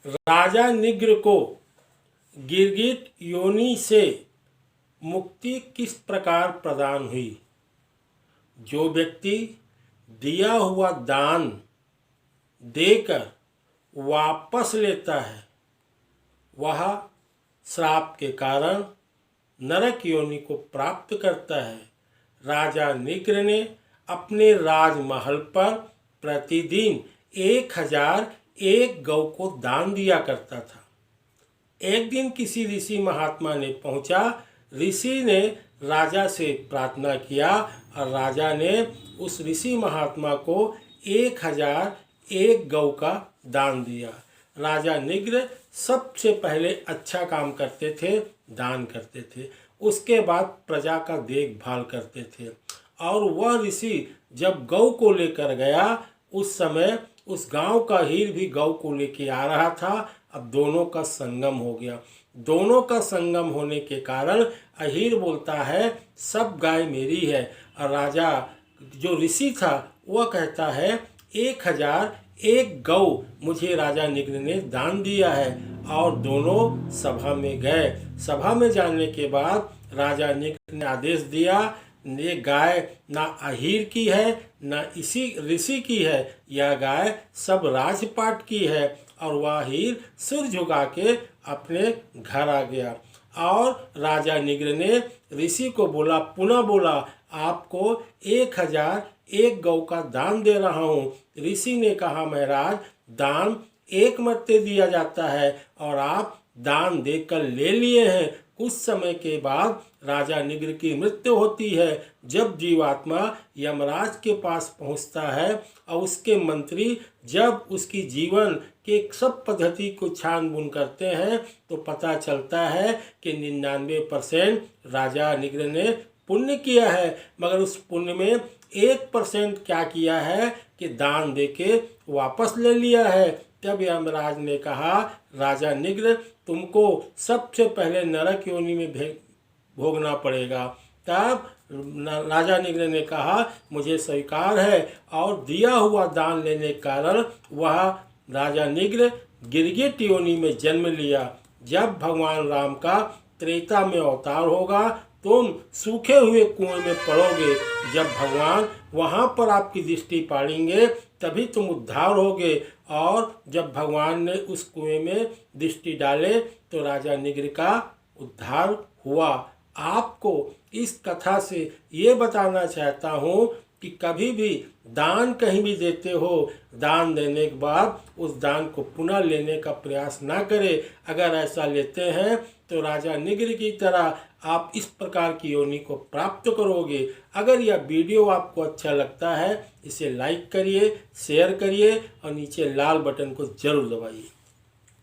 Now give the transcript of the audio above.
राजा निग्र को गिरगिट योनि से मुक्ति किस प्रकार प्रदान हुई। जो व्यक्ति दिया हुआ दान देकर वापस लेता है वह श्राप के कारण नरक योनि को प्राप्त करता है। राजा निग्र ने अपने राजमहल पर प्रतिदिन 1001 गौ को दान दिया करता था। एक दिन किसी ऋषि महात्मा ने पहुंचा। ऋषि ने राजा से प्रार्थना किया और राजा ने उस ऋषि महात्मा को 1001 गौ का दान दिया। राजा निग्र सबसे पहले अच्छा काम करते थे, दान करते थे, उसके बाद प्रजा का देखभाल करते थे। और वह ऋषि जब गौ को लेकर गया उस समय उस गांव का हीर भी गौ को लेकर आ रहा था। अब दोनों का संगम हो गया। दोनों का संगम होने के कारण अहीर बोलता है सब गाय मेरी है, और राजा जो ऋषि था वह कहता है 1001 गौ मुझे राजा निग्र ने दान दिया है। और दोनों सभा में गए। सभा में जाने के बाद राजा निग्र ने आदेश दिया, ये गाय ना अहीर की है ना इसी ऋषि की है, यह गाय सब राजपाट की है। और वह हीर सिर झुका के अपने घर आ गया। और राजा निग्र ने ऋषि को बोला, पुनः बोला, आपको 1001 गौ का दान दे रहा हूँ। ऋषि ने कहा, महाराज दान एक मर्ते दिया जाता है और आप दान देकर ले लिए हैं। कुछ समय के बाद राजा निग्र की मृत्यु होती है। जब जीवात्मा यमराज के पास पहुंचता है और उसके मंत्री जब उसकी जीवन के सब पद्धति को छानबीन करते हैं तो पता चलता है कि 99% राजा निग्र ने पुण्य किया है, मगर उस पुण्य में 1% क्या किया है कि दान देके वापस ले लिया है। तब यमराज ने कहा, राजा निग्र तुमको सबसे पहले नरक योनि में भोगना पड़ेगा। तब राजा निग्र ने कहा, मुझे स्वीकार है, और दिया हुआ दान लेने के कारण वह राजा निग्र गिरगिट योनि में जन्म लिया। जब भगवान राम का त्रेता में अवतार होगा तुम सूखे हुए कुएं में पड़ोगे। जब भगवान वहां पर आपकी दृष्टि पाड़ेंगे तभी तुम उद्धार होगे। और जब भगवान ने उस कुएं में दृष्टि डाले तो राजा निग्र का उद्धार हुआ। आपको इस कथा से ये बताना चाहता हूँ कि कभी भी दान कहीं भी देते हो, दान देने के बाद उस दान को पुनः लेने का प्रयास ना करें। अगर ऐसा लेते हैं तो राजा निग्र की तरह आप इस प्रकार की योनि को प्राप्त करोगे। अगर यह वीडियो आपको अच्छा लगता है इसे लाइक करिए, शेयर करिए और नीचे लाल बटन को जरूर दबाइए।